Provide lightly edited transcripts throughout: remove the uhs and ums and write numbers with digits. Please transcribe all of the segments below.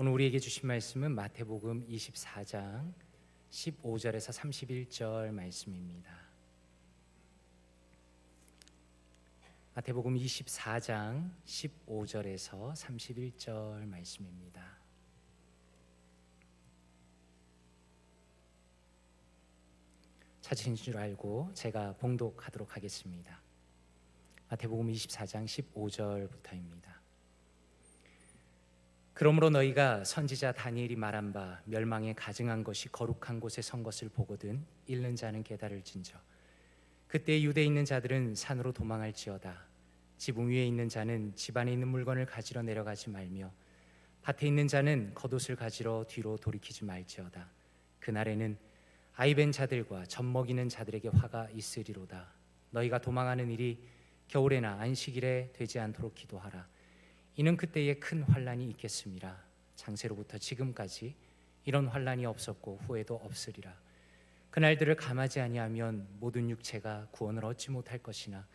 오늘 우리에게 주신 말씀은 마태복음 24장 15절에서 31절 말씀입니다. 마태복음 24장 15절에서 31절 말씀입니다. 찾으신 줄 알고 제가 봉독하도록 하겠습니다. 마태복음 24장 15절부터입니다. 그러므로 너희가 선지자 다니엘이 말한 바 멸망에 가증한 것이 거룩한 곳에 선 것을 보거든 읽는 자는 깨달을진저. 그때 유대에 있는 자들은 산으로 도망할지어다. 지붕 위에 있는 자는 집 안에 있는 물건을 가지러 내려가지 말며 밭에 있는 자는 겉옷을 가지러 뒤로 돌이키지 말지어다. 그날에는 아이 벤 자들과 젖 먹이는 자들에게 화가 있으리로다. 너희가 도망하는 일이 겨울에나 안식일에 되지 않도록 기도하라. 이는 그때에 큰 환란이 있겠음이라. 창세로부터 지금까지 이런 환란이 없었고 후에도 없으리라. 그날들을 감하지 아니하면 모든 육체가 구원을 얻지 못할 것이나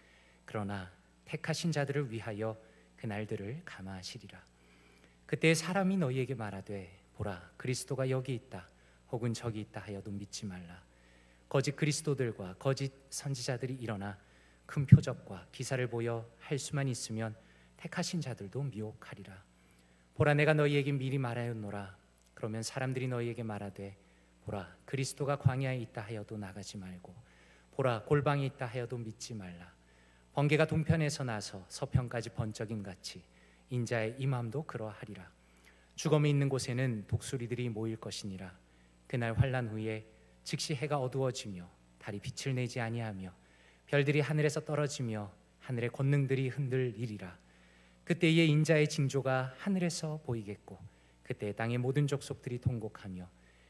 그러나 택하신 자들을 위하여 그날들을 감하시리라. 그때 사람이 너희에게 말하되 보라 그리스도가 여기 있다 혹은 저기 있다 하여도 믿지 말라. 거짓 그리스도들과 거짓 선지자들이 일어나 큰 표적과 기사를 보여 할 수만 있으면 택하신 자들도 미혹하리라. 보라 내가 너희에게 미리 말하였노라. 그러면 사람들이 너희에게 말하되 보라 그리스도가 광야에 있다 하여도 나가지 말고 보라 골방에 있다 하여도 믿지 말라. 번개가 동편에서 나서 서편까지 번쩍임 같이 인자의 임함도 그러하리라. 죽음이 있는 곳에는 독수리들이 모일 것이니라. 그날 환난 후에 즉시 해가 어두워지며 달이 빛을 내지 아니하며 별들이 하늘에서 떨어지며 하늘의 권능들이 흔들리리라. 그때에 인자의 징조가 하늘에서 보이겠고 그때 땅의 모든 족속들이 통곡하며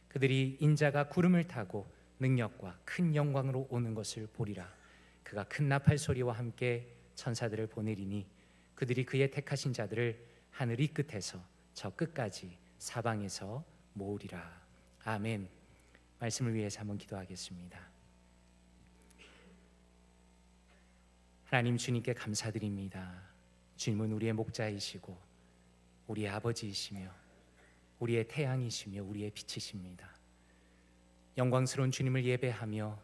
그들이 인자가 구름을 타고 능력과 큰 영광으로 오는 것을 보리라. 그가 큰 나팔 소리와 함께 천사들을 보내리니 그들이 그의 택하신 자들을 하늘 이 끝에서 저 끝까지 사방에서 모으리라. 아멘. 말씀을 위해서 한번 기도하겠습니다. 하나님 주님께 감사드립니다. 주님은 우리의 목자이시고 우리의 아버지이시며 우리의 태양이시며 우리의 빛이십니다. 영광스러운 주님을 예배하며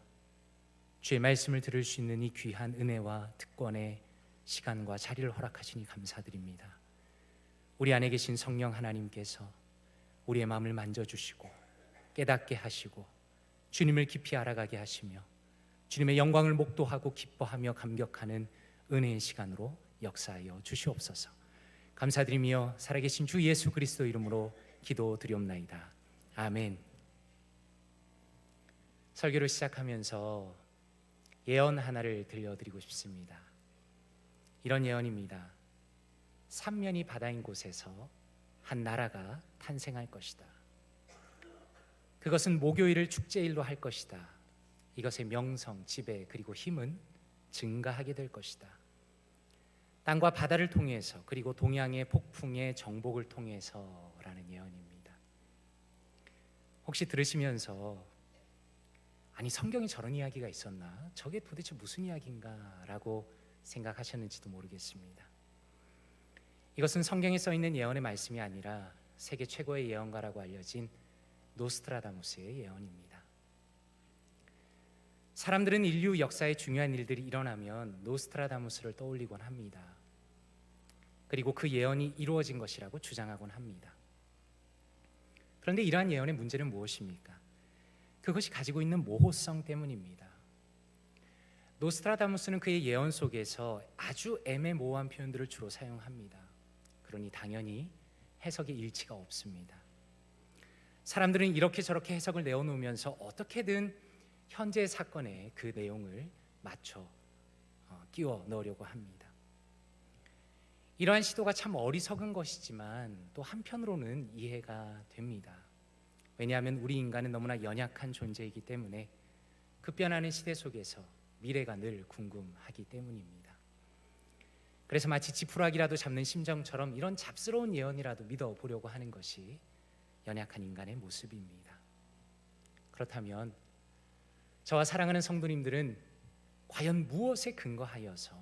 주의 말씀을 들을 수 있는 이 귀한 은혜와 특권의 시간과 자리를 허락하시니 감사드립니다. 우리 안에 계신 성령 하나님께서 우리의 마음을 만져주시고 깨닫게 하시고 주님을 깊이 알아가게 하시며 주님의 영광을 목도하고 기뻐하며 감격하는 은혜의 시간으로 역사하여 주시옵소서. 감사드리며 살아계신 주 예수 그리스도 이름으로 기도드리옵나이다. 아멘. 설교를 시작하면서 예언 하나를 들려드리고 싶습니다. 이런 예언입니다. 삼면이 바다인 곳에서 한 나라가 탄생할 것이다. 그것은 목요일을 축제일로 할 것이다. 이것의 명성, 지배 그리고 힘은 증가하게 될 것이다. 땅과 바다를 통해서 그리고 동양의 폭풍의 정복을 통해서라는 예언입니다. 혹시 들으시면서 아니 성경에 저런 이야기가 있었나? 저게 도대체 무슨 이야기인가? 라고 생각하셨는지도 모르겠습니다. 이것은 성경에 써있는 예언의 말씀이 아니라 세계 최고의 예언가라고 알려진 노스트라다무스의 예언입니다. 사람들은 인류 역사에 중요한 일들이 일어나면 노스트라다무스를 떠올리곤 합니다. 그리고 그 예언이 이루어진 것이라고 주장하곤 합니다. 그런데 이러한 예언의 문제는 무엇입니까? 그것이 가지고 있는 모호성 때문입니다. 노스트라다무스는 그의 예언 속에서 아주 애매모호한 표현들을 주로 사용합니다. 그러니 당연히 해석의 일치가 없습니다. 사람들은 이렇게 저렇게 해석을 내어놓으면서 어떻게든 현재 사건에 그 내용을 맞춰 끼워 넣으려고 합니다. 이러한 시도가 참 어리석은 것이지만 또 한편으로는 이해가 됩니다. 왜냐하면 우리 인간은 너무나 연약한 존재이기 때문에 급변하는 시대 속에서 미래가 늘 궁금하기 때문입니다. 그래서 마치 지푸라기라도 잡는 심정처럼 이런 잡스러운 예언이라도 믿어보려고 하는 것이 연약한 인간의 모습입니다. 그렇다면 저와 사랑하는 성도님들은 과연 무엇에 근거하여서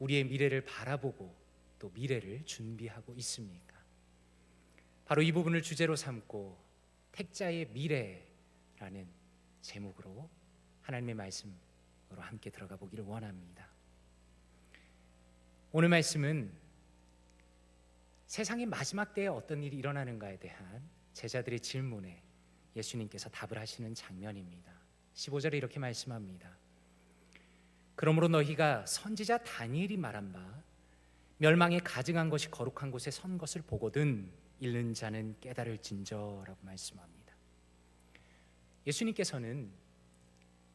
우리의 미래를 바라보고 또 미래를 준비하고 있습니까? 바로 이 부분을 주제로 삼고 택자의 미래라는 제목으로 하나님의 말씀으로 함께 들어가 보기를 원합니다. 오늘 말씀은 세상의 마지막 때에 어떤 일이 일어나는가에 대한 제자들의 질문에 예수님께서 답을 하시는 장면입니다. 15절에 이렇게 말씀합니다. 그러므로 너희가 선지자 다니엘이 말한 바 멸망에 가증한 것이 거룩한 곳에 선 것을 보거든 읽는 자는 깨달을진저라고 말씀합니다. 예수님께서는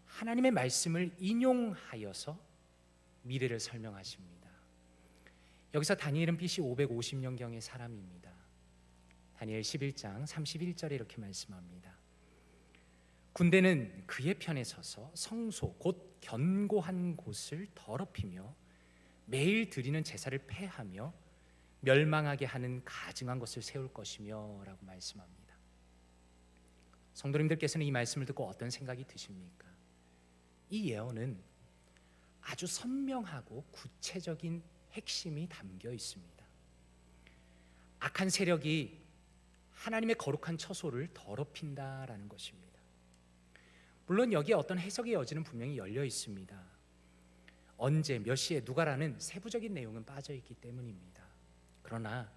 하나님의 말씀을 인용하여서 미래를 설명하십니다. 여기서 다니엘은 BC 550년경의 사람입니다. 다니엘 11장 31절에 이렇게 말씀합니다. 군대는 그의 편에 서서 성소 곧 견고한 곳을 더럽히며 매일 드리는 제사를 폐하며 멸망하게 하는 가증한 것을 세울 것이며 라고 말씀합니다. 성도님들께서는 이 말씀을 듣고 어떤 생각이 드십니까? 이 예언은 아주 선명하고 구체적인 핵심이 담겨 있습니다. 악한 세력이 하나님의 거룩한 처소를 더럽힌다라는 것입니다. 물론 여기에 어떤 해석의 여지는 분명히 열려 있습니다. 언제 몇 시에 누가라는 세부적인 내용은 빠져 있기 때문입니다. 그러나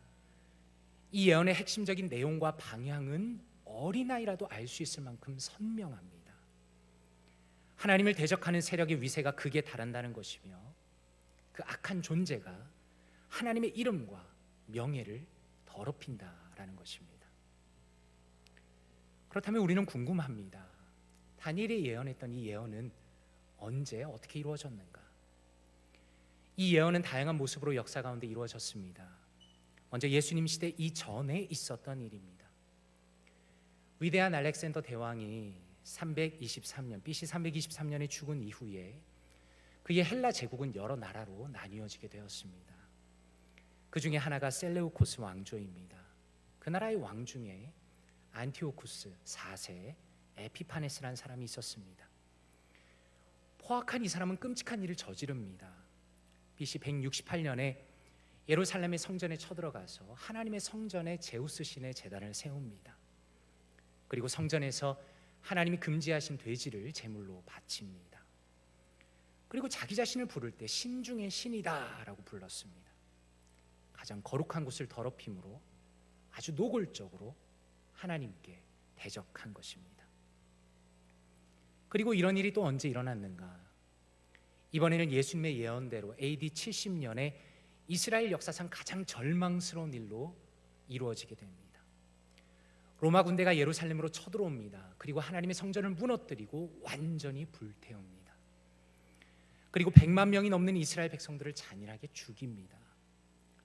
이 예언의 핵심적인 내용과 방향은 어린아이라도 알 수 있을 만큼 선명합니다. 하나님을 대적하는 세력의 위세가 극에 달한다는 것이며 그 악한 존재가 하나님의 이름과 명예를 더럽힌다라는 것입니다. 그렇다면 우리는 궁금합니다. 다니엘이 예언했던 이 예언은 언제 어떻게 이루어졌는가? 이 예언은 다양한 모습으로 역사 가운데 이루어졌습니다. 먼저 예수님 시대 이전에 있었던 일입니다. 위대한 알렉산더 대왕이 323년 BC 323년에 죽은 이후에 그의 헬라 제국은 여러 나라로 나뉘어지게 되었습니다. 그 중에 하나가 셀레우코스 왕조입니다. 그 나라의 왕 중에 안티오쿠스 4세 에피파네스라는 사람이 있었습니다. 포악한 이 사람은 끔찍한 일을 저지릅니다. BC 168년에 예루살렘의 성전에 쳐들어가서 하나님의 성전에 제우스 신의 제단을 세웁니다. 그리고 성전에서 하나님이 금지하신 돼지를 제물로 바칩니다. 그리고 자기 자신을 부를 때 신 중의 신이다 라고 불렀습니다. 가장 거룩한 곳을 더럽힘으로 아주 노골적으로 하나님께 대적한 것입니다. 그리고 이런 일이 또 언제 일어났는가? 이번에는 예수님의 예언대로 AD 70년에 이스라엘 역사상 가장 절망스러운 일로 이루어지게 됩니다. 로마 군대가 예루살렘으로 쳐들어옵니다. 그리고 하나님의 성전을 무너뜨리고 완전히 불태웁니다. 그리고 100만 명이 넘는 이스라엘 백성들을 잔인하게 죽입니다.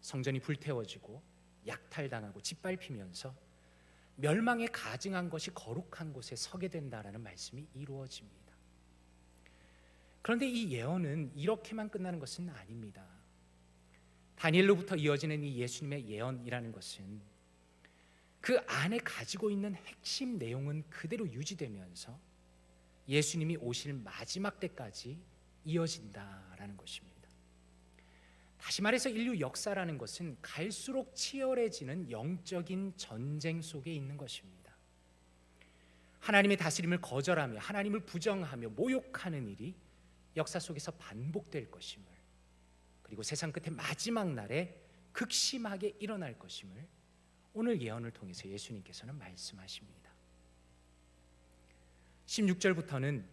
성전이 불태워지고 약탈당하고 짓밟히면서 멸망에 가증한 것이 거룩한 곳에 서게 된다라는 말씀이 이루어집니다. 그런데 이 예언은 이렇게만 끝나는 것은 아닙니다. 다니엘로부터 이어지는 이 예수님의 예언이라는 것은 그 안에 가지고 있는 핵심 내용은 그대로 유지되면서 예수님이 오실 마지막 때까지 이어진다라는 것입니다. 다시 말해서 인류 역사라는 것은 갈수록 치열해지는 영적인 전쟁 속에 있는 것입니다. 하나님의 다스림을 거절하며 하나님을 부정하며 모욕하는 일이 역사 속에서 반복될 것임을, 그리고 세상 끝의 마지막 날에 극심하게 일어날 것임을 오늘 예언을 통해서 예수님께서는 말씀하십니다. 16절부터는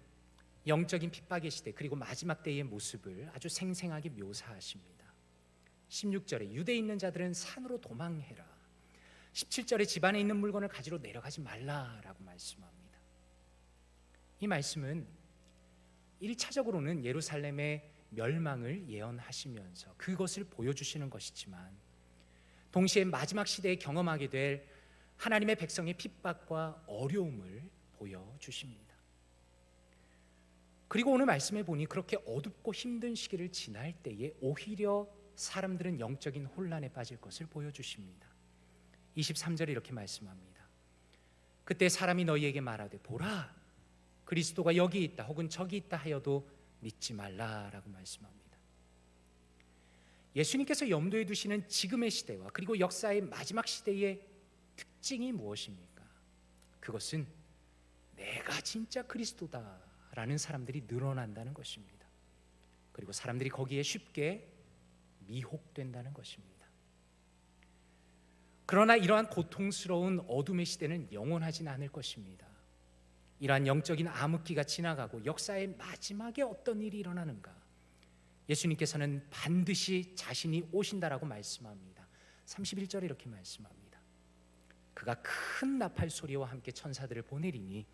영적인 핍박의 시대 그리고 마지막 때의 모습을 아주 생생하게 묘사하십니다. 16절에 유대에 있는 자들은 산으로 도망해라. 17절에 집안에 있는 물건을 가지러 내려가지 말라라고 말씀합니다. 이 말씀은 1차적으로는 예루살렘의 멸망을 예언하시면서 그것을 보여주시는 것이지만 동시에 마지막 시대에 경험하게 될 하나님의 백성의 핍박과 어려움을 보여주십니다. 그리고 오늘 말씀해 보니 그렇게 어둡고 힘든 시기를 지날 때에 오히려 사람들은 영적인 혼란에 빠질 것을 보여주십니다. 23절에 이렇게 말씀합니다. 그때 사람이 너희에게 말하되 보라 그리스도가 여기 있다 혹은 저기 있다 하여도 믿지 말라라고 말씀합니다. 예수님께서 염두에 두시는 지금의 시대와 그리고 역사의 마지막 시대의 특징이 무엇입니까? 그것은 내가 진짜 그리스도다라는 사람들이 늘어난다는 것입니다. 그리고 사람들이 거기에 쉽게 미혹된다는 것입니다. 그러나 이러한 고통스러운 어둠의 시대는 영원하진 않을 것입니다. 이러한 영적인 암흑기가 지나가고 역사의 마지막에 어떤 일이 일어나는가? 예수님께서는 반드시 자신이 오신다라고 말씀합니다. 31절에 이렇게 말씀합니다. 그가 큰 나팔 소리와 함께 천사들을 보내리니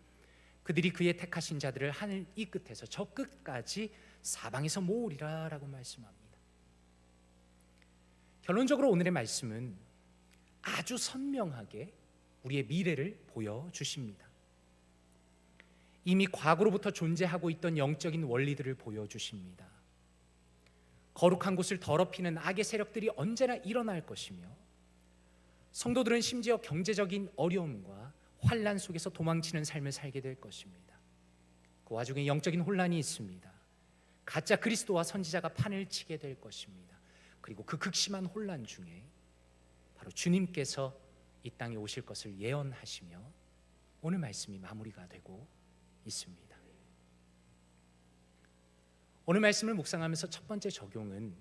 그들이 그의 택하신 자들을 하늘 이 끝에서 저 끝까지 사방에서 모으리라 라고 말씀합니다. 결론적으로 오늘의 말씀은 아주 선명하게 우리의 미래를 보여주십니다. 이미 과거로부터 존재하고 있던 영적인 원리들을 보여주십니다. 거룩한 곳을 더럽히는 악의 세력들이 언제나 일어날 것이며 성도들은 심지어 경제적인 어려움과 환난 속에서 도망치는 삶을 살게 될 것입니다. 그 와중에 영적인 혼란이 있습니다. 가짜 그리스도와 선지자가 판을 치게 될 것입니다. 그리고 그 극심한 혼란 중에 바로 주님께서 이 땅에 오실 것을 예언하시며 오늘 말씀이 마무리가 되고 있습니다. 오늘 말씀을 묵상하면서 첫 번째 적용은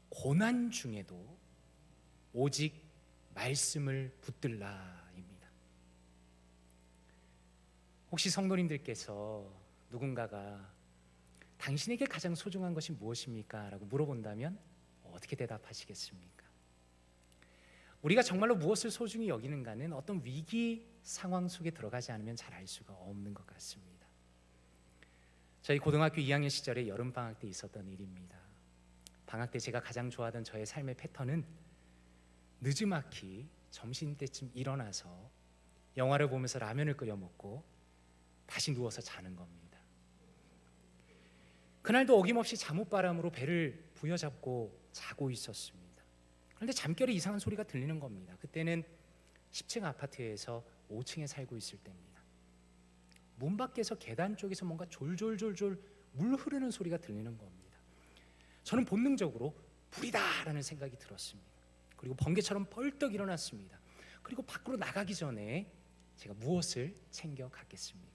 고난 중에도 오직 말씀을 붙들라입니다. 혹시 성도님들께서 누군가가 당신에게 가장 소중한 것이 무엇입니까? 라고 물어본다면 어떻게 대답하시겠습니까? 우리가 정말로 무엇을 소중히 여기는가는 어떤 위기 상황 속에 들어가지 않으면 잘 알 수가 없는 것 같습니다. 저희 고등학교 2학년 시절에 여름방학 때 있었던 일입니다. 방학 때 제가 가장 좋아하던 저의 삶의 패턴은 늦지막히 점심때쯤 일어나서 영화를 보면서 라면을 끓여 먹고 다시 누워서 자는 겁니다. 그날도 어김없이 잠옷바람으로 배를 부여잡고 자고 있었습니다. 그런데 잠결에 이상한 소리가 들리는 겁니다. 그때는 10층 아파트에서 5층에 살고 있을 때입니다. 문 밖에서 계단 쪽에서 뭔가 졸졸졸졸 물 흐르는 소리가 들리는 겁니다. 저는 본능적으로 불이다라는 생각이 들었습니다. 그리고 번개처럼 벌떡 일어났습니다. 그리고 밖으로 나가기 전에 제가 무엇을 챙겨 갔겠습니까?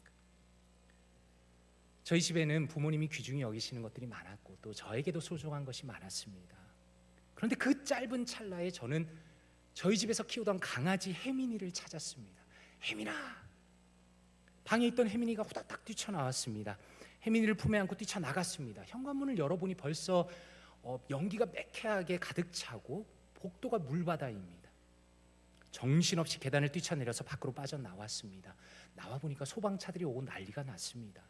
저희 집에는 부모님이 귀중히 여기시는 것들이 많았고 또 저에게도 소중한 것이 많았습니다. 그런데 그 짧은 찰나에 저는 저희 집에서 키우던 강아지 혜민이를 찾았습니다. 혜민아! 방에 있던 혜민이가 후다닥 뛰쳐나왔습니다. 혜민이를 품에 안고 뛰쳐나갔습니다. 현관문을 열어보니 벌써 연기가 매캐하게 가득 차고 복도가 물바다입니다. 정신없이 계단을 뛰쳐내려서 밖으로 빠져나왔습니다. 나와보니까 소방차들이 오고 난리가 났습니다.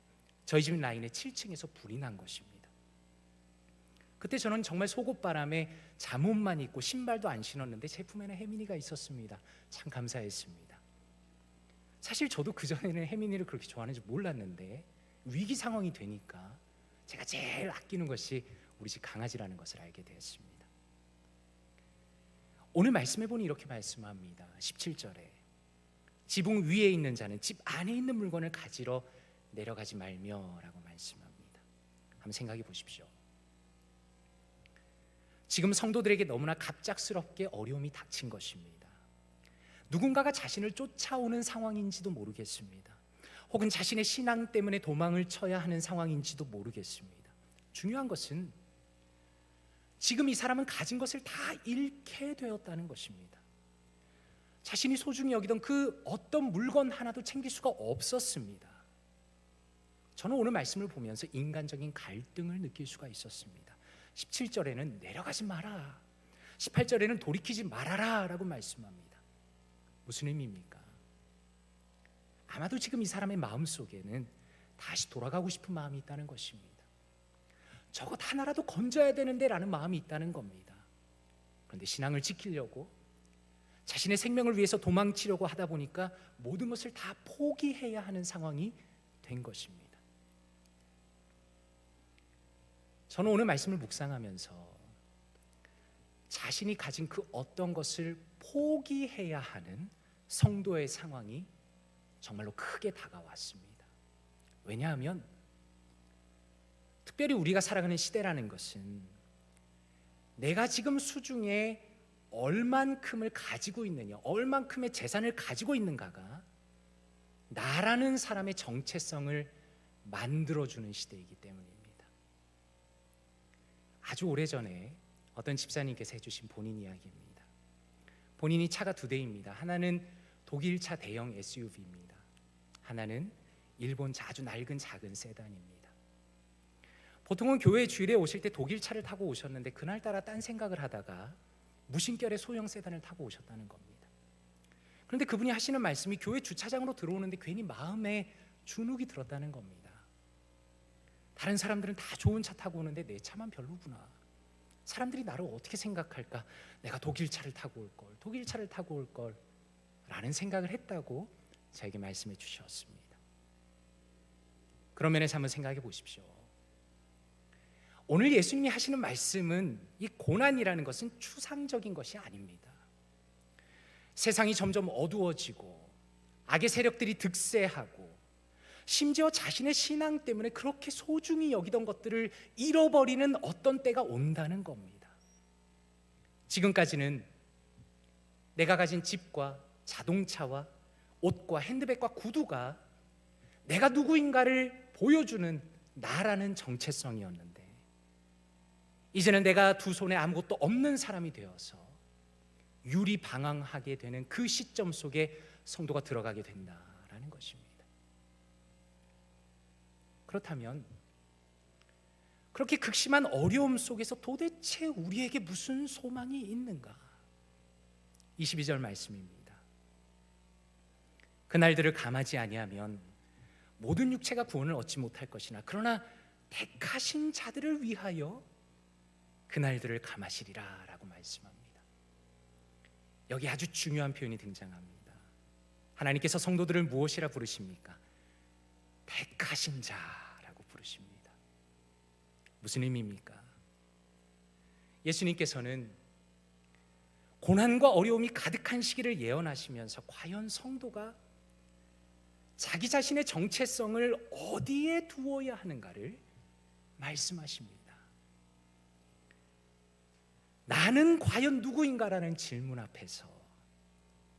저희 집 라인에 7층에서 불이 난 것입니다. 그때 저는 정말 속옷바람에 잠옷만 입고 신발도 안 신었는데 제 품에는 혜민이가 있었습니다. 참 감사했습니다. 사실 저도 그전에는 혜민이를 그렇게 좋아하는지 몰랐는데 위기 상황이 되니까 제가 제일 아끼는 것이 우리 집 강아지라는 것을 알게 되었습니다. 오늘 말씀해 보니 이렇게 말씀합니다. 17절에 지붕 위에 있는 자는 집 안에 있는 물건을 가지러 내려가지 말며 라고 말씀합니다. 한번 생각해 보십시오. 지금 성도들에게 너무나 갑작스럽게 어려움이 닥친 것입니다. 누군가가 자신을 쫓아오는 상황인지도 모르겠습니다. 혹은 자신의 신앙 때문에 도망을 쳐야 하는 상황인지도 모르겠습니다. 중요한 것은 지금 이 사람은 가진 것을 다 잃게 되었다는 것입니다. 자신이 소중히 여기던 그 어떤 물건 하나도 챙길 수가 없었습니다. 저는 오늘 말씀을 보면서 인간적인 갈등을 느낄 수가 있었습니다. 17절에는 내려가지 마라, 18절에는 돌이키지 말아라 라고 말씀합니다. 무슨 의미입니까? 아마도 지금 이 사람의 마음속에는 다시 돌아가고 싶은 마음이 있다는 것입니다. 저것 하나라도 건져야 되는데 라는 마음이 있다는 겁니다. 그런데 신앙을 지키려고 자신의 생명을 위해서 도망치려고 하다 보니까 모든 것을 다 포기해야 하는 상황이 된 것입니다. 저는 오늘 말씀을 묵상하면서 자신이 가진 그 어떤 것을 포기해야 하는 성도의 상황이 정말로 크게 다가왔습니다. 왜냐하면 특별히 우리가 살아가는 시대라는 것은 내가 지금 수중에 얼만큼을 가지고 있느냐, 얼만큼의 재산을 가지고 있는가가 나라는 사람의 정체성을 만들어주는 시대이기 때문입니다. 아주 오래전에 어떤 집사님께서 해주신 본인 이야기입니다. 본인이 차가 2대입니다. 하나는 독일차 대형 SUV입니다. 하나는 일본차 아주 낡은 작은 세단입니다. 보통은 교회 주일에 오실 때 독일차를 타고 오셨는데 그날따라 딴 생각을 하다가 무심결에 소형 세단을 타고 오셨다는 겁니다. 그런데 그분이 하시는 말씀이 교회 주차장으로 들어오는데 괜히 마음에 주눅이 들었다는 겁니다. 다른 사람들은 다 좋은 차 타고 오는데 내 차만 별로구나. 사람들이 나를 어떻게 생각할까? 내가 독일차를 타고 올 걸, 독일차를 타고 올 걸 라는 생각을 했다고 저에게 말씀해 주셨습니다. 그런 면에서 한번 생각해 보십시오. 오늘 예수님이 하시는 말씀은 이 고난이라는 것은 추상적인 것이 아닙니다. 세상이 점점 어두워지고 악의 세력들이 득세하고 심지어 자신의 신앙 때문에 그렇게 소중히 여기던 것들을 잃어버리는 어떤 때가 온다는 겁니다. 지금까지는 내가 가진 집과 자동차와 옷과 핸드백과 구두가 내가 누구인가를 보여주는 나라는 정체성이었는데, 이제는 내가 두 손에 아무것도 없는 사람이 되어서 유리방황하게 되는 그 시점 속에 성도가 들어가게 된다라는 것입니다. 그렇다면 그렇게 극심한 어려움 속에서 도대체 우리에게 무슨 소망이 있는가? 22절 말씀입니다. 그날들을 감하지 아니하면 모든 육체가 구원을 얻지 못할 것이나 그러나 택하신 자들을 위하여 그날들을 감하시리라 라고 말씀합니다. 여기 아주 중요한 표현이 등장합니다. 하나님께서 성도들을 무엇이라 부르십니까? 택하신 자라고 부르십니다. 무슨 의미입니까? 예수님께서는 고난과 어려움이 가득한 시기를 예언하시면서 과연 성도가 자기 자신의 정체성을 어디에 두어야 하는가를 말씀하십니다. 나는 과연 누구인가라는 질문 앞에서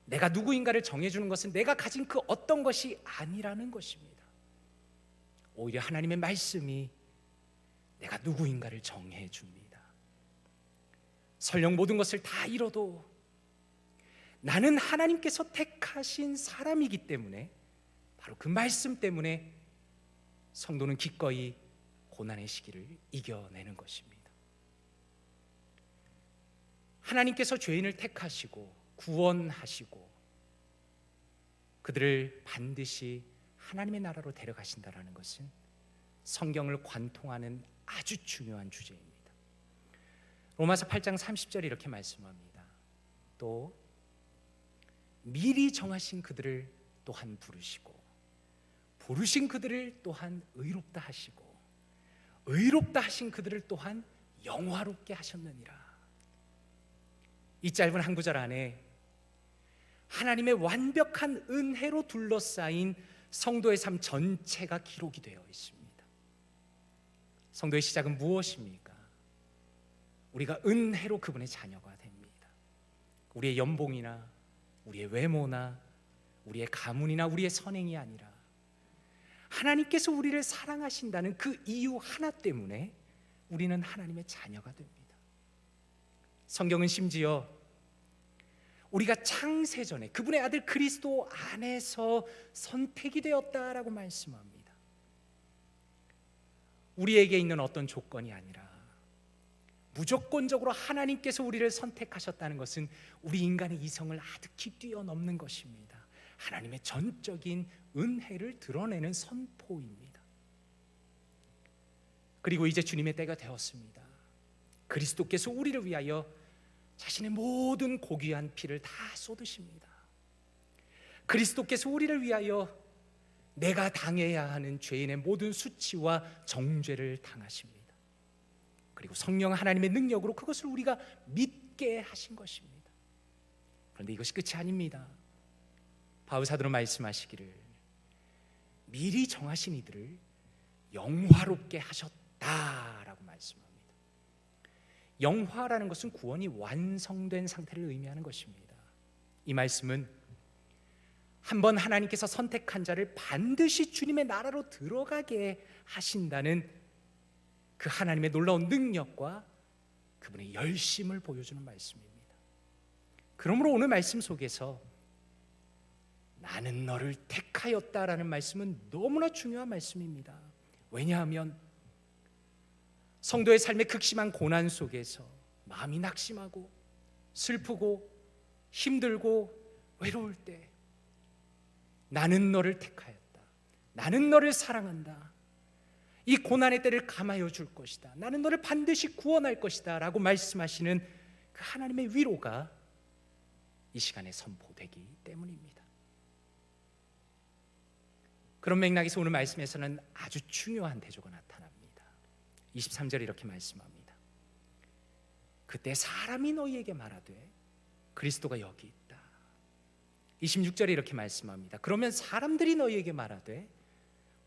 내가 누구인가를 정해주는 것은 내가 가진 그 어떤 것이 아니라는 것입니다. 오히려 하나님의 말씀이 내가 누구인가를 정해줍니다. 설령 모든 것을 다 잃어도 나는 하나님께서 택하신 사람이기 때문에, 바로 그 말씀 때문에 성도는 기꺼이 고난의 시기를 이겨내는 것입니다. 하나님께서 죄인을 택하시고 구원하시고 그들을 반드시 하나님의 나라로 데려가신다라는 것은 성경을 관통하는 아주 중요한 주제입니다. 로마서 8장 30절에 이렇게 말씀합니다. 또 미리 정하신 그들을 또한 부르시고 부르신 그들을 또한 의롭다 하시고 의롭다 하신 그들을 또한 영화롭게 하셨느니라. 이 짧은 한 구절 안에 하나님의 완벽한 은혜로 둘러싸인 성도의 삶 전체가 기록이 되어 있습니다. 성도의 시작은 무엇입니까? 우리가 은혜로 그분의 자녀가 됩니다. 우리의 연봉이나 우리의 외모나 우리의 가문이나 우리의 선행이 아니라 하나님께서 우리를 사랑하신다는 그 이유 하나 때문에 우리는 하나님의 자녀가 됩니다. 성경은 심지어 우리가 창세전에 그분의 아들 그리스도 안에서 선택이 되었다라고 말씀합니다. 우리에게 있는 어떤 조건이 아니라 무조건적으로 하나님께서 우리를 선택하셨다는 것은 우리 인간의 이성을 아득히 뛰어넘는 것입니다. 하나님의 전적인 은혜를 드러내는 선포입니다. 그리고 이제 주님의 때가 되었습니다. 그리스도께서 우리를 위하여 자신의 모든 고귀한 피를 다 쏟으십니다. 그리스도께서 우리를 위하여 내가 당해야 하는 죄인의 모든 수치와 정죄를 당하십니다. 그리고 성령 하나님의 능력으로 그것을 우리가 믿게 하신 것입니다. 그런데 이것이 끝이 아닙니다. 바울 사도는 말씀하시기를 미리 정하신 이들을 영화롭게 하셨다라고 말씀합니다. 영화라는 것은 구원이 완성된 상태를 의미하는 것입니다. 이 말씀은 한번 하나님께서 선택한 자를 반드시 주님의 나라로 들어가게 하신다는 그 하나님의 놀라운 능력과 그분의 열심을 보여주는 말씀입니다. 그러므로 오늘 말씀 속에서 나는 너를 택하였다라는 말씀은 너무나 중요한 말씀입니다. 왜냐하면 성도의 삶의 극심한 고난 속에서 마음이 낙심하고 슬프고 힘들고 외로울 때 나는 너를 택하였다, 나는 너를 사랑한다, 이 고난의 때를 감하여 줄 것이다, 나는 너를 반드시 구원할 것이다 라고 말씀하시는 그 하나님의 위로가 이 시간에 선포되기 때문입니다. 그런 맥락에서 오늘 말씀에서는 아주 중요한 대조가 나타납니다. 23절에 이렇게 말씀합니다. 그때 사람이 너희에게 말하되 그리스도가 여기 있다. 26절에 이렇게 말씀합니다. 그러면 사람들이 너희에게 말하되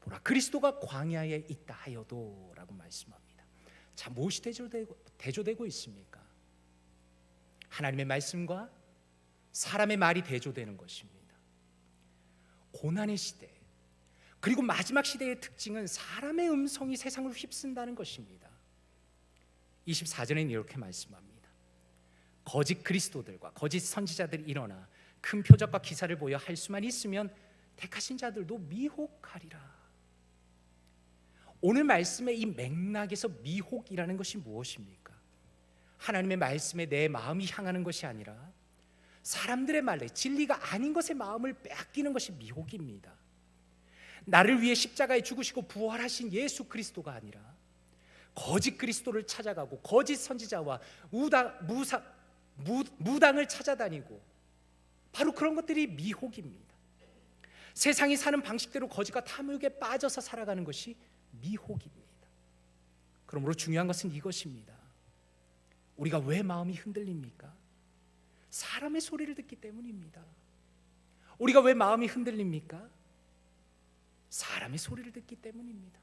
보라 그리스도가 광야에 있다 하여도 라고 말씀합니다. 자, 무엇이 대조되고 있습니까? 하나님의 말씀과 사람의 말이 대조되는 것입니다. 고난의 시대 그리고 마지막 시대의 특징은 사람의 음성이 세상을 휩쓴다는 것입니다. 24절에는 이렇게 말씀합니다. 거짓 그리스도들과 거짓 선지자들이 일어나 큰 표적과 기사를 보여 할 수만 있으면 택하신 자들도 미혹하리라. 오늘 말씀의 이 맥락에서 미혹이라는 것이 무엇입니까? 하나님의 말씀에 내 마음이 향하는 것이 아니라 사람들의 말에 진리가 아닌 것에 마음을 빼앗기는 것이 미혹입니다. 나를 위해 십자가에 죽으시고 부활하신 예수 그리스도가 아니라 거짓 그리스도를 찾아가고 거짓 선지자와 무당을 찾아다니고 바로 그런 것들이 미혹입니다. 세상이 사는 방식대로 거짓과 탐욕에 빠져서 살아가는 것이 미혹입니다. 그러므로 중요한 것은 이것입니다. 우리가 왜 마음이 흔들립니까? 사람의 소리를 듣기 때문입니다. 우리가 왜 마음이 흔들립니까? 사람의 소리를 듣기 때문입니다.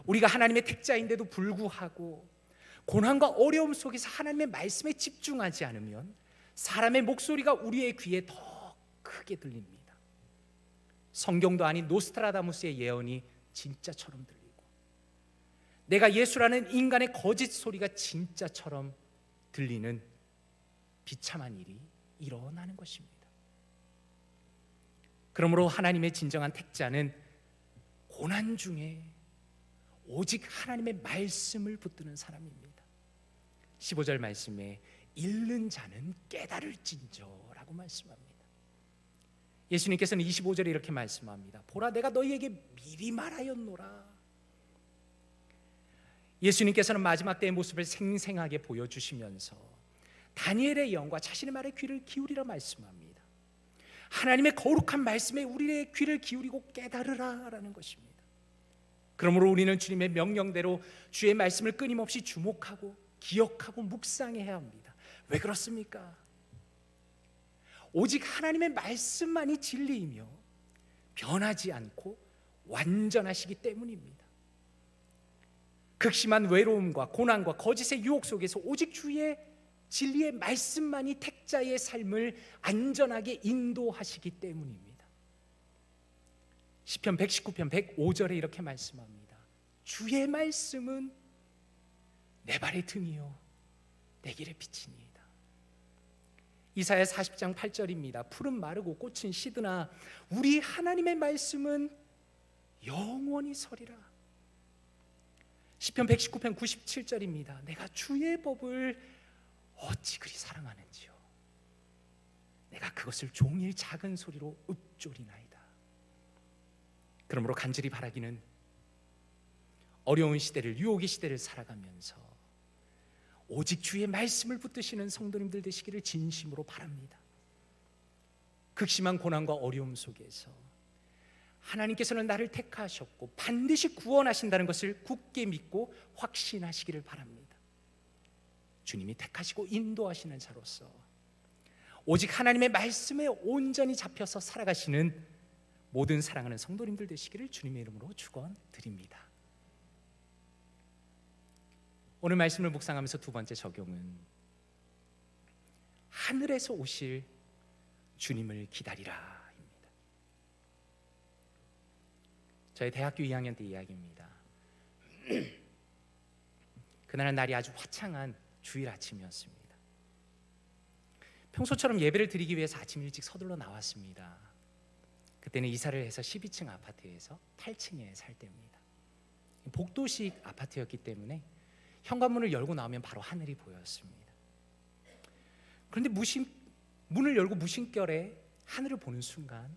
우리가 하나님의 택자인데도 불구하고 고난과 어려움 속에서 하나님의 말씀에 집중하지 않으면 사람의 목소리가 우리의 귀에 더 크게 들립니다. 성경도 아닌 노스트라다무스의 예언이 진짜처럼 들리고 내가 예수라는 인간의 거짓 소리가 진짜처럼 들리는 비참한 일이 일어나는 것입니다. 그러므로 하나님의 진정한 택자는 고난 중에 오직 하나님의 말씀을 붙드는 사람입니다. 15절 말씀에 읽는 자는 깨달을진저라고 말씀합니다. 예수님께서는 25절에 이렇게 말씀합니다. 보라 내가 너희에게 미리 말하였노라. 예수님께서는 마지막 때의 모습을 생생하게 보여주시면서 다니엘의 영과 자신의 말에 귀를 기울이라 말씀합니다. 하나님의 거룩한 말씀에 우리의 귀를 기울이고 깨달으라라는 것입니다. 그러므로 우리는 주님의 명령대로 주의 말씀을 끊임없이 주목하고 기억하고 묵상해야 합니다. 왜 그렇습니까? 오직 하나님의 말씀만이 진리이며 변하지 않고 완전하시기 때문입니다. 극심한 외로움과 고난과 거짓의 유혹 속에서 오직 주의 진리의 말씀만이 택자의 삶을 안전하게 인도하시기 때문입니다. 시편 119편 105절에 이렇게 말씀합니다. 주의 말씀은 내 발의 등이요 내 길의 빛이니이다. 이사야 40장 8절입니다. 풀은 마르고 꽃은 시드나 우리 하나님의 말씀은 영원히 서리라. 시편 119편 97절입니다. 내가 주의 법을 어찌 그리 사랑하는지요. 내가 그것을 종일 작은 소리로 읊조리나이다. 그러므로 간절히 바라기는 어려운 시대를 유혹의 시대를 살아가면서 오직 주의 말씀을 붙드시는 성도님들 되시기를 진심으로 바랍니다. 극심한 고난과 어려움 속에서 하나님께서는 나를 택하셨고 반드시 구원하신다는 것을 굳게 믿고 확신하시기를 바랍니다. 주님이 택하시고 인도하시는 자로서 오직 하나님의 말씀에 온전히 잡혀서 살아가시는 모든 사랑하는 성도님들 되시기를 주님의 이름으로 축원드립니다. 오늘 말씀을 묵상하면서 두 번째 적용은 하늘에서 오실 주님을 기다리라입니다. 저희 대학교 2학년 때 이야기입니다. 그날은 날이 아주 화창한 주일 아침이었습니다. 평소처럼 예배를 드리기 위해서 아침 일찍 서둘러 나왔습니다. 그때는 이사를 해서 12층 아파트에서 8층에 살 때입니다. 복도식 아파트였기 때문에 현관문을 열고 나오면 바로 하늘이 보였습니다. 그런데 문을 열고 무심결에 하늘을 보는 순간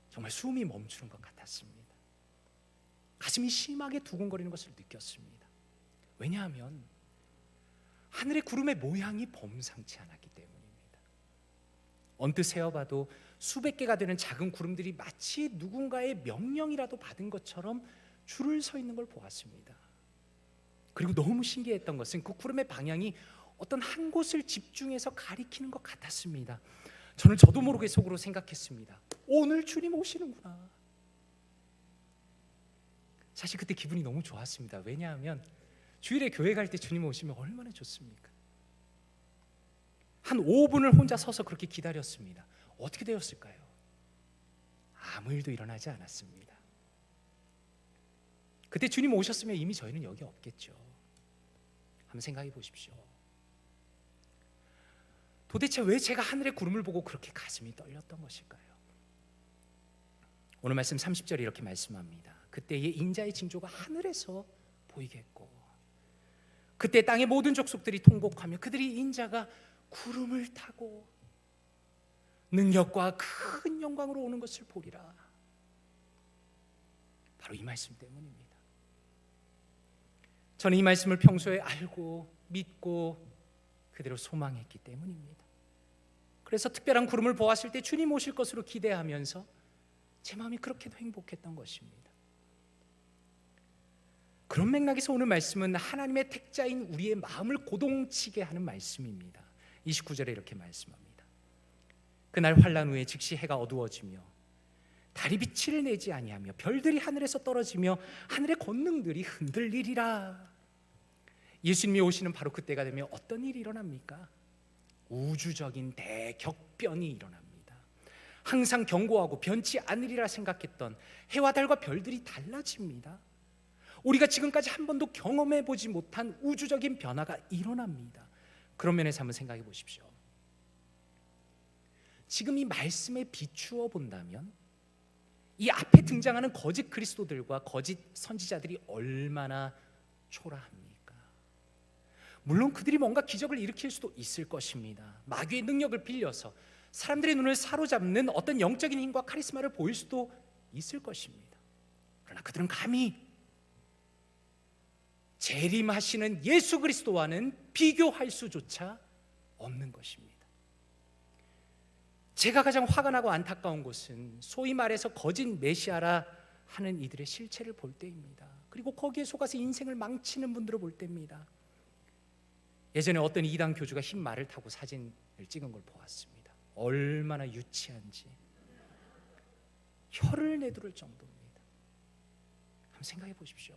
정말 숨이 멈추는 것 같았습니다. 가슴이 심하게 두근거리는 것을 느꼈습니다. 왜냐하면 하늘의 구름의 모양이 범상치 않았기 때문입니다. 언뜻 세어봐도 수백 개가 되는 작은 구름들이 마치 누군가의 명령이라도 받은 것처럼 줄을 서 있는 걸 보았습니다. 그리고 너무 신기했던 것은 그 구름의 방향이 어떤 한 곳을 집중해서 가리키는 것 같았습니다. 저는 저도 모르게 속으로 생각했습니다. 오늘 주님 오시는구나. 사실 그때 기분이 너무 좋았습니다. 왜냐하면 주일에 교회 갈 때 주님 오시면 얼마나 좋습니까? 한 5분을 혼자 서서 그렇게 기다렸습니다. 어떻게 되었을까요? 아무 일도 일어나지 않았습니다. 그때 주님 오셨으면 이미 저희는 여기 없겠죠. 한번 생각해 보십시오. 도대체 왜 제가 하늘의 구름을 보고 그렇게 가슴이 떨렸던 것일까요? 오늘 말씀 30절에 이렇게 말씀합니다. 그때의 인자의 징조가 하늘에서 보이겠고 그때 땅의 모든 족속들이 통곡하며 그들이 인자가 구름을 타고 능력과 큰 영광으로 오는 것을 보리라. 바로 이 말씀 때문입니다. 저는 이 말씀을 평소에 알고 믿고 그대로 소망했기 때문입니다. 그래서 특별한 구름을 보았을 때 주님 오실 것으로 기대하면서 제 마음이 그렇게도 행복했던 것입니다. 그런 맥락에서 오늘 말씀은 하나님의 택자인 우리의 마음을 고동치게 하는 말씀입니다. 29절에 이렇게 말씀합니다. 그날 환난 후에 즉시 해가 어두워지며 달이 빛을 내지 아니하며 별들이 하늘에서 떨어지며 하늘의 권능들이 흔들리리라. 예수님이 오시는 바로 그때가 되면 어떤 일이 일어납니까? 우주적인 대격변이 일어납니다. 항상 경고하고 변치 않으리라 생각했던 해와 달과 별들이 달라집니다. 우리가 지금까지 한 번도 경험해 보지 못한 우주적인 변화가 일어납니다. 그런 면에서 한번 생각해 보십시오. 지금 이 말씀에 비추어 본다면 이 앞에 등장하는 거짓 그리스도들과 거짓 선지자들이 얼마나 초라합니까? 물론 그들이 뭔가 기적을 일으킬 수도 있을 것입니다. 마귀의 능력을 빌려서 사람들의 눈을 사로잡는 어떤 영적인 힘과 카리스마를 보일 수도 있을 것입니다. 그러나 그들은 감히 재림하시는 예수 그리스도와는 비교할 수조차 없는 것입니다. 제가 가장 화가 나고 안타까운 것은 소위 말해서 거짓 메시아라 하는 이들의 실체를 볼 때입니다. 그리고 거기에 속아서 인생을 망치는 분들을 볼 때입니다. 예전에 어떤 이단 교주가 흰 말을 타고 사진을 찍은 걸 보았습니다. 얼마나 유치한지 혀를 내두를 정도입니다. 한번 생각해 보십시오.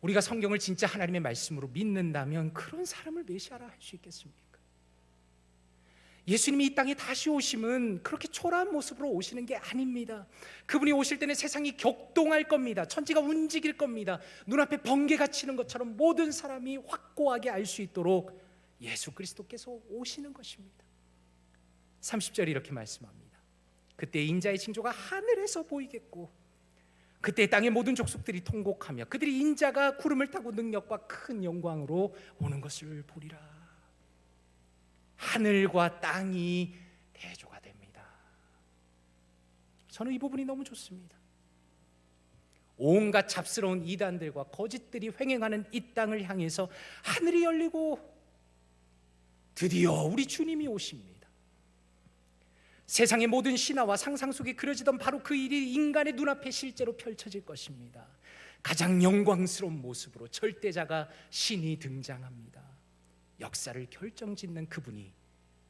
우리가 성경을 진짜 하나님의 말씀으로 믿는다면 그런 사람을 메시아라 할 수 있겠습니까? 예수님이 이 땅에 다시 오심은 그렇게 초라한 모습으로 오시는 게 아닙니다. 그분이 오실 때는 세상이 격동할 겁니다. 천지가 움직일 겁니다. 눈앞에 번개가 치는 것처럼 모든 사람이 확고하게 알 수 있도록 예수 그리스도께서 오시는 것입니다. 30절에 이렇게 말씀합니다. 그때 인자의 징조가 하늘에서 보이겠고 그때 땅의 모든 족속들이 통곡하며 그들이 인자가 구름을 타고 능력과 큰 영광으로 오는 것을 보리라. 하늘과 땅이 대조가 됩니다. 저는 이 부분이 너무 좋습니다. 온갖 잡스러운 이단들과 거짓들이 횡행하는 이 땅을 향해서 하늘이 열리고 드디어 우리 주님이 오십니다. 세상의 모든 신화와 상상 속에 그려지던 바로 그 일이 인간의 눈앞에 실제로 펼쳐질 것입니다. 가장 영광스러운 모습으로 절대자가 신이 등장합니다. 역사를 결정짓는 그분이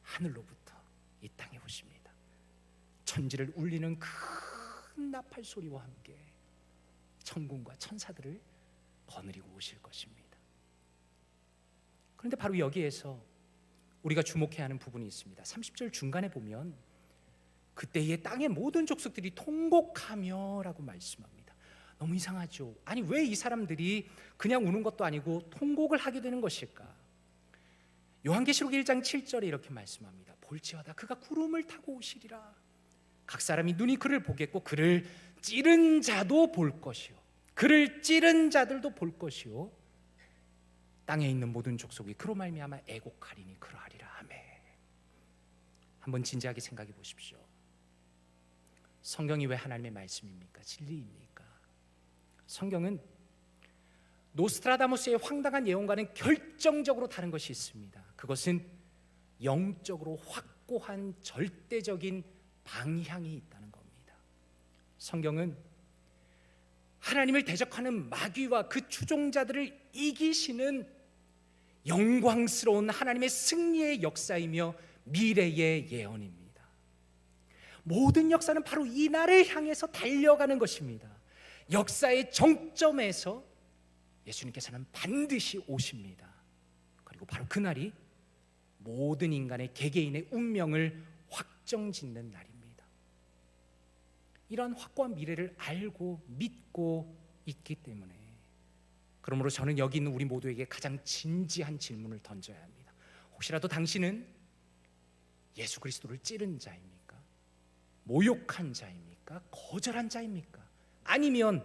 하늘로부터 이 땅에 오십니다. 천지를 울리는 큰 나팔 소리와 함께 천군과 천사들을 거느리고 오실 것입니다. 그런데 바로 여기에서 우리가 주목해야 하는 부분이 있습니다. 30절 중간에 보면 그때의 땅의 모든 족속들이 통곡하며 라고 말씀합니다. 너무 이상하죠? 아니, 왜 이 사람들이 그냥 우는 것도 아니고 통곡을 하게 되는 것일까? 요한계시록 1장 7절에 이렇게 말씀합니다. 볼지어다 그가 구름을 타고 오시리라. 각 사람이 눈이 그를 보겠고 그를 찌른 자도 볼 것이요 그를 찌른 자들도 볼 것이요 땅에 있는 모든 족속이 그로 말미암아 애곡하리니 그러하리라. 아멘. 한번 진지하게 생각해 보십시오. 성경이 왜 하나님의 말씀입니까? 진리입니까? 성경은 노스트라다무스의 황당한 예언과는 결정적으로 다른 것이 있습니다. 그것은 영적으로 확고한 절대적인 방향이 있다는 겁니다. 성경은 하나님을 대적하는 마귀와 그 추종자들을 이기시는 영광스러운 하나님의 승리의 역사이며 미래의 예언입니다. 모든 역사는 바로 이 날을 향해서 달려가는 것입니다. 역사의 정점에서 예수님께서는 반드시 오십니다. 그리고 바로 그날이 모든 인간의 개개인의 운명을 확정짓는 날입니다. 이러한 확고한 미래를 알고 믿고 있기 때문에 그러므로 저는 여기 있는 우리 모두에게 가장 진지한 질문을 던져야 합니다. 혹시라도 당신은 예수 그리스도를 찌른 자입니까? 모욕한 자입니까? 거절한 자입니까? 아니면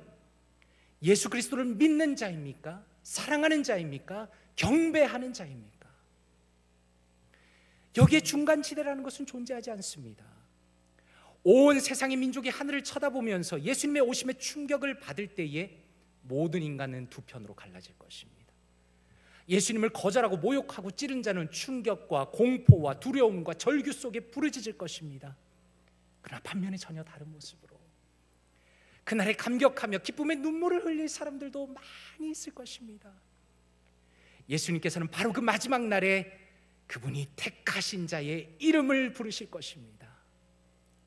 예수 그리스도를 믿는 자입니까? 사랑하는 자입니까? 경배하는 자입니까? 여기에 중간지대라는 것은 존재하지 않습니다. 온 세상의 민족이 하늘을 쳐다보면서 예수님의 오심에 충격을 받을 때에 모든 인간은 두 편으로 갈라질 것입니다. 예수님을 거절하고 모욕하고 찌른 자는 충격과 공포와 두려움과 절규 속에 부르짖을 것입니다. 그러나 반면에 전혀 다른 모습으로 그날에 감격하며 기쁨의 눈물을 흘릴 사람들도 많이 있을 것입니다. 예수님께서는 바로 그 마지막 날에 그분이 택하신 자의 이름을 부르실 것입니다.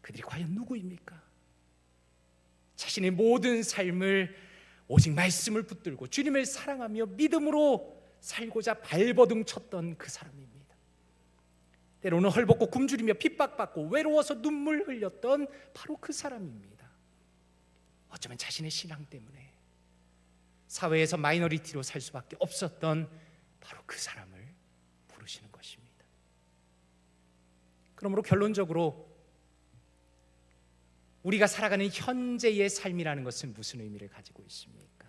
그들이 과연 누구입니까? 자신의 모든 삶을 오직 말씀을 붙들고 주님을 사랑하며 믿음으로 살고자 발버둥 쳤던 그 사람입니다. 때로는 헐벗고 굶주리며 핍박받고 외로워서 눈물 흘렸던 바로 그 사람입니다. 어쩌면 자신의 신앙 때문에 사회에서 마이너리티로 살 수밖에 없었던 바로 그 사람을 부르시는 것입니다. 그러므로 결론적으로 우리가 살아가는 현재의 삶이라는 것은 무슨 의미를 가지고 있습니까?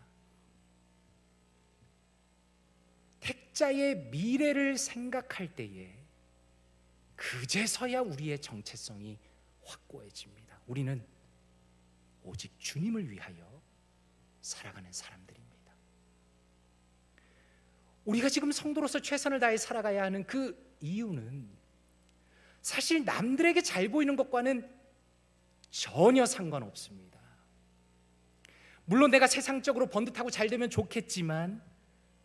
택자의 미래를 생각할 때에 그제서야 우리의 정체성이 확고해집니다. 우리는 오직 주님을 위하여 살아가는 사람들입니다. 우리가 지금 성도로서 최선을 다해 살아가야 하는 그 이유는 사실 남들에게 잘 보이는 것과는 전혀 상관없습니다. 물론 내가 세상적으로 번듯하고 잘 되면 좋겠지만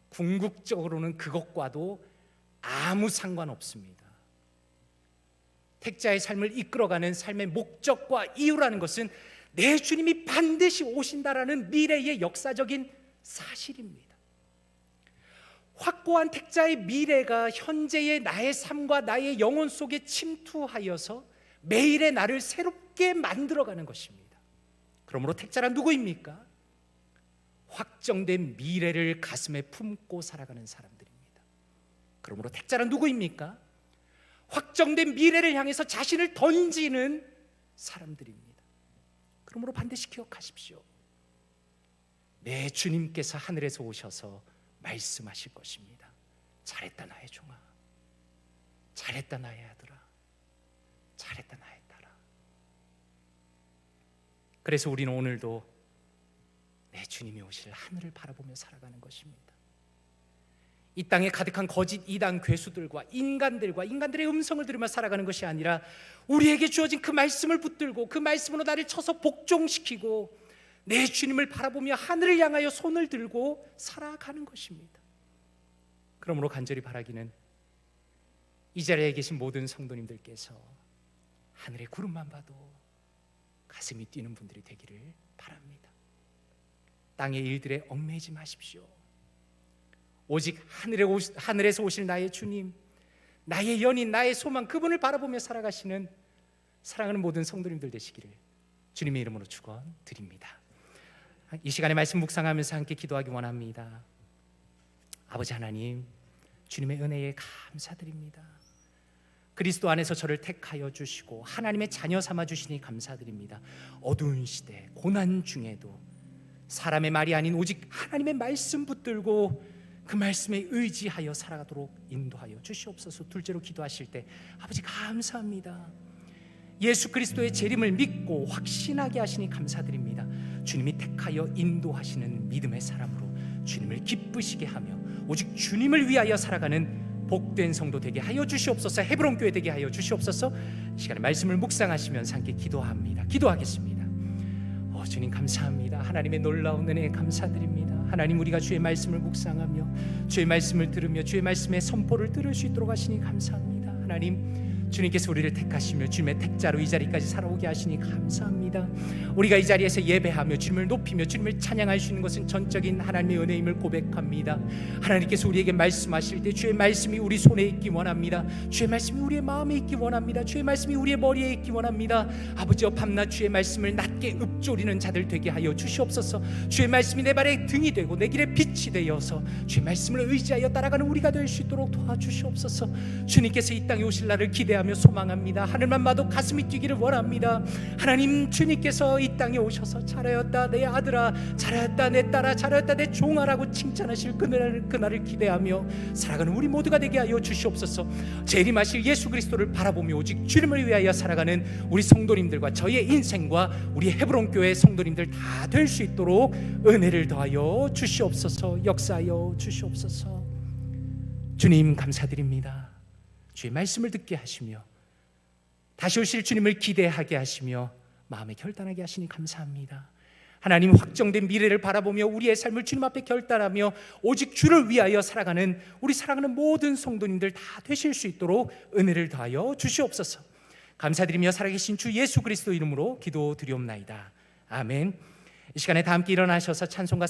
궁극적으로는 그것과도 아무 상관없습니다. 택자의 삶을 이끌어가는 삶의 목적과 이유라는 것은 내 주님이 반드시 오신다라는 미래의 역사적인 사실입니다. 확고한 택자의 미래가 현재의 나의 삶과 나의 영혼 속에 침투하여서 매일의 나를 새롭게 만들어가는 것입니다. 그러므로 택자란 누구입니까? 확정된 미래를 가슴에 품고 살아가는 사람들입니다. 그러므로 택자란 누구입니까? 확정된 미래를 향해서 자신을 던지는 사람들입니다. 그러므로 반드시 기억하십시오. 내 주님께서 하늘에서 오셔서 말씀하실 것입니다. 잘했다 나의 종아, 잘했다 나의 아들아, 잘했다 나의 딸아. 그래서 우리는 오늘도 내 주님이 오실 하늘을 바라보며 살아가는 것입니다. 이 땅에 가득한 거짓 이단 괴수들과 인간들의 음성을 들으며 살아가는 것이 아니라 우리에게 주어진 그 말씀을 붙들고 그 말씀으로 나를 쳐서 복종시키고 내 주님을 바라보며 하늘을 향하여 손을 들고 살아가는 것입니다. 그러므로 간절히 바라기는 이 자리에 계신 모든 성도님들께서 하늘의 구름만 봐도 가슴이 뛰는 분들이 되기를 바랍니다. 땅의 일들에 얽매이지 마십시오. 오직 하늘에서 오실 나의 주님, 나의 연인, 나의 소망, 그분을 바라보며 살아가시는 사랑하는 모든 성도님들 되시기를 주님의 이름으로 축원드립니다. 이 시간에 말씀 묵상하면서 함께 기도하기 원합니다. 아버지 하나님, 주님의 은혜에 감사드립니다. 그리스도 안에서 저를 택하여 주시고 하나님의 자녀 삼아 주시니 감사드립니다. 어두운 시대, 고난 중에도 사람의 말이 아닌 오직 하나님의 말씀 붙들고 그 말씀에 의지하여 살아가도록 인도하여 주시옵소서. 둘째로 기도하실 때 아버지 감사합니다. 예수 그리스도의 재림을 믿고 확신하게 하시니 감사드립니다. 주님이 택하여 인도하시는 믿음의 사람으로 주님을 기쁘시게 하며 오직 주님을 위하여 살아가는 복된 성도 되게 하여 주시옵소서. 헤브론 교회 되게 하여 주시옵소서. 이 시간에 말씀을 묵상하시면서 함께 기도합니다. 기도하겠습니다. 주님 감사합니다. 하나님의 놀라운 은혜에 감사드립니다. 하나님, 우리가 주의 말씀을 묵상하며 주의 말씀을 들으며 주의 말씀의 선포를 들을 수 있도록 하시니 감사합니다. 하나님, 주님께서 우리를 택하시며 주님의 택자로 이 자리까지 살아오게 하시니 감사합니다. 우리가 이 자리에서 예배하며 주님을 높이며 주님을 찬양할 수 있는 것은 전적인 하나님의 은혜임을 고백합니다. 하나님께서 우리에게 말씀하실 때 주의 말씀이 우리 손에 있기 원합니다. 주의 말씀이 우리의 마음에 있기 원합니다. 주의 말씀이 우리의 머리에 있기 원합니다. 아버지여, 밤낮 주의 말씀을 낮게 읊조리는 자들 되게 하여 주시옵소서. 주의 말씀이 내 발의 등이 되고 내 길에 빛이 되어서 주의 말씀을 의지하여 따라가는 우리가 될 수 있도록 도와주시옵소서. 주님께서 이 땅에 오실 날을 기대하며 소망합니다. 하늘만 봐도 가슴이 뛰기를 원합니다. 하나님, 주님께서 이 땅에 오셔서 잘하였다 내 아들아, 잘하였다 내 딸아, 잘하였다 내 종아라고 칭찬하실 그날을 기대하며 살아가는 우리 모두가 되게 하여 주시옵소서. 재림하실 예수 그리스도를 바라보며 오직 주님을 위하여 살아가는 우리 성도님들과 저의 인생과 우리 헤브론 교회 성도님들 다 될 수 있도록 은혜를 더하여 주시옵소서. 역사하여 주시옵소서. 주님 감사드립니다. 주의 말씀을 듣게 하시며 다시 오실 주님을 기대하게 하시며 마음에 결단하게 하시니 감사합니다. 하나님, 확정된 미래를 바라보며 우리의 삶을 주님 앞에 결단하며 오직 주를 위하여 살아가는 우리 사랑하는 모든 성도님들 다 되실 수 있도록 은혜를 더하여 주시옵소서. 감사드리며 살아계신 주 예수 그리스도 이름으로 기도드리옵나이다. 아멘. 이 시간에 다 함께 일어나셔서 찬송가